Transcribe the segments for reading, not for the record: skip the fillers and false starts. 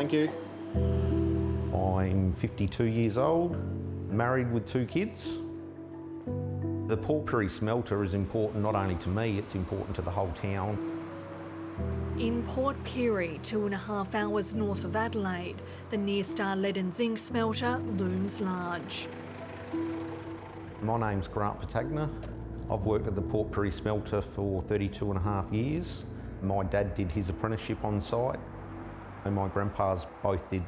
Thank you. I'm 52 years old, married with 2 kids. The Port Pirie smelter is important not only to me, it's important to the whole town. In Port Pirie, 2.5 hours north of Adelaide, the Near-Star lead and zinc smelter looms large. My name's Grant Patagna. I've worked at the Port Pirie smelter for 32.5 years. My dad did his apprenticeship on site, and my grandpas both did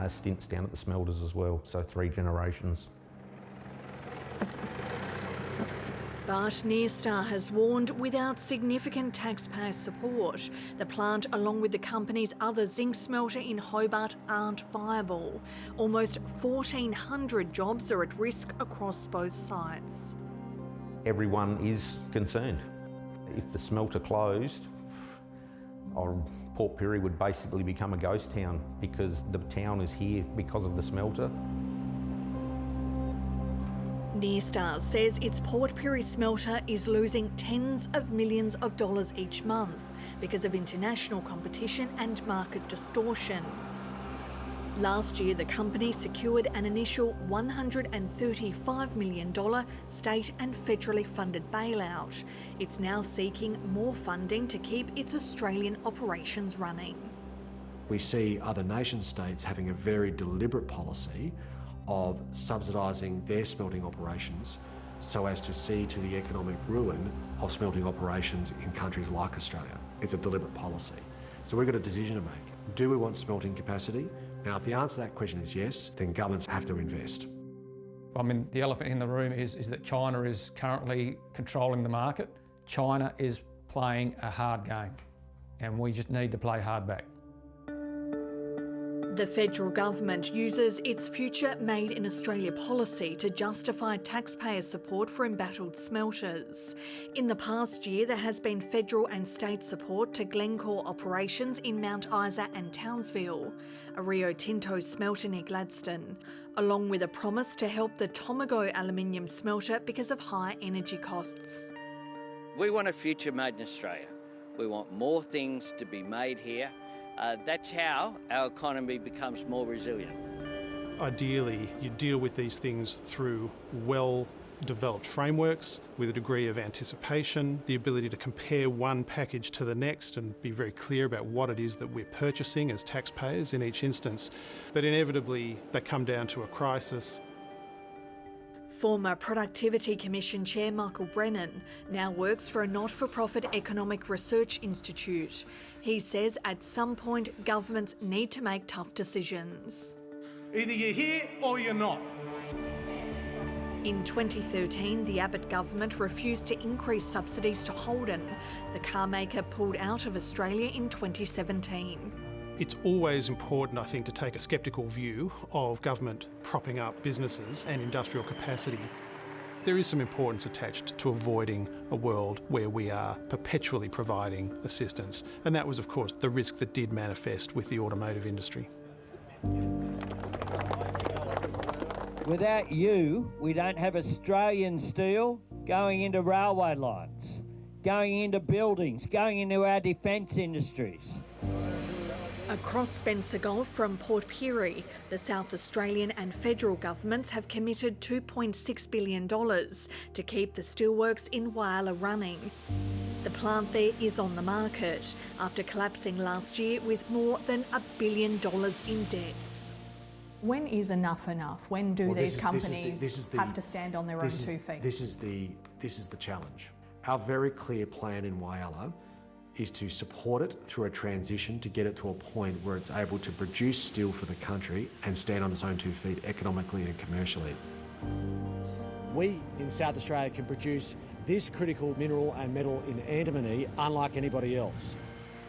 stints down at the smelters as well, so 3 generations. But Near-Star has warned without significant taxpayer support, the plant along with the company's other zinc smelter in Hobart aren't viable. Almost 1,400 jobs are at risk across both sites. Everyone is concerned. If the smelter closed, Port Pirie would basically become a ghost town because the town is here because of the smelter. Near-Star says its Port Pirie smelter is losing tens of millions of dollars each month because of international competition and market distortion. Last year, the company secured an initial $135 million state and federally funded bailout. It's now seeking more funding to keep its Australian operations running. We see other nation states having a very deliberate policy of subsidising their smelting operations so as to see to the economic ruin of smelting operations in countries like Australia. It's a deliberate policy. So we've got a decision to make. Do we want smelting capacity? Now, if the answer to that question is yes, then governments have to invest. I mean, the elephant in the room is that China is currently controlling the market. China is playing a hard game, and we just need to play hard back. The federal government uses its Future Made in Australia policy to justify taxpayer support for embattled smelters. In the past year, there has been federal and state support to Glencore operations in Mount Isa and Townsville, a Rio Tinto smelter near Gladstone, along with a promise to help the Tomago aluminium smelter because of high energy costs. We want a future made in Australia. We want more things to be made here. That's how our economy becomes more resilient. Ideally, you deal with these things through well-developed frameworks with a degree of anticipation, the ability to compare one package to the next and be very clear about what it is that we're purchasing as taxpayers in each instance. But inevitably, they come down to a crisis. Former Productivity Commission Chair Michael Brennan now works for a not-for-profit economic research institute. He says at some point governments need to make tough decisions. Either you're here or you're not. In 2013, the Abbott government refused to increase subsidies to Holden. The car maker pulled out of Australia in 2017. It's always important, I think, to take a sceptical view of government propping up businesses and industrial capacity. There is some importance attached to avoiding a world where we are perpetually providing assistance. And that was, of course, the risk that did manifest with the automotive industry. Without you, we don't have Australian steel going into railway lines, going into buildings, going into our defence industries. Across Spencer Gulf from Port Pirie, the South Australian and federal governments have committed $2.6 billion to keep the steelworks in Whyalla running. The plant there is on the market after collapsing last year with more than $1 billion in debts. When is enough enough? When do these companies have to stand on their own 2 feet? This is the challenge. Our very clear plan in Whyalla is to support it through a transition to get it to a point where it's able to produce steel for the country and stand on its own 2 feet economically and commercially. We in South Australia can produce this critical mineral and metal in antimony unlike anybody else.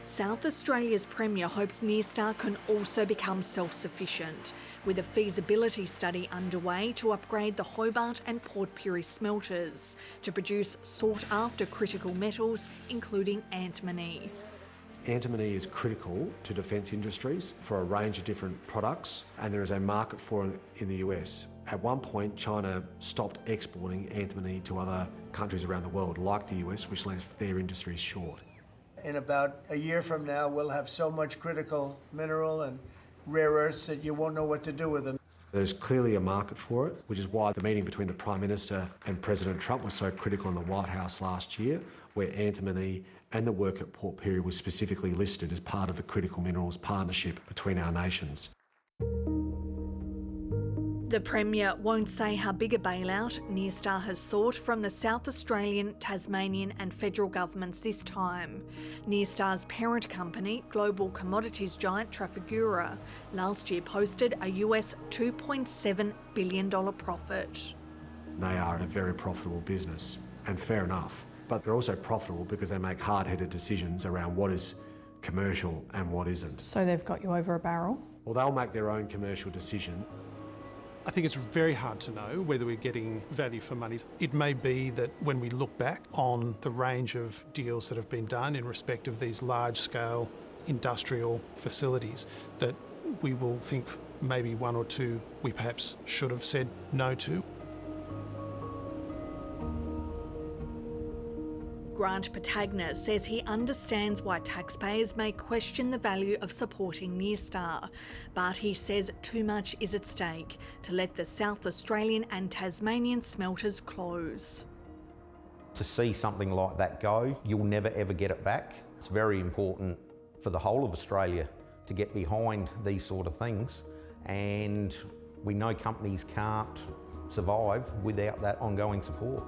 South Australia's Premier hopes Near-Star can also become self-sufficient, with a feasibility study underway to upgrade the Hobart and Port Pirie smelters to produce sought-after critical metals, including antimony. Antimony is critical to defence industries for a range of different products, and there is a market for it in the US. At one point, China stopped exporting antimony to other countries around the world, like the US, which left their industries short. In about a year from now, we'll have so much critical mineral and rare earths that you won't know what to do with them. There's clearly a market for it, which is why the meeting between the Prime Minister and President Trump was so critical in the White House last year, where antimony and the work at Port Pirie was specifically listed as part of the critical minerals partnership between our nations. The Premier won't say how big a bailout Nyrstar has sought from the South Australian, Tasmanian and federal governments this time. Nyrstar's parent company, global commodities giant Trafigura, last year posted a US $2.7 billion profit. They are a very profitable business, and fair enough. But they're also profitable because they make hard-headed decisions around what is commercial and what isn't. So they've got you over a barrel? Well, they'll make their own commercial decision. I think it's very hard to know whether we're getting value for money. It may be that when we look back on the range of deals that have been done in respect of these large-scale industrial facilities, that we will think maybe one or two we perhaps should have said no to. Grant Patagna says he understands why taxpayers may question the value of supporting Nyrstar, but he says too much is at stake to let the South Australian and Tasmanian smelters close. To see something like that go, you'll never ever get it back. It's very important for the whole of Australia to get behind these sort of things, and we know companies can't survive without that ongoing support.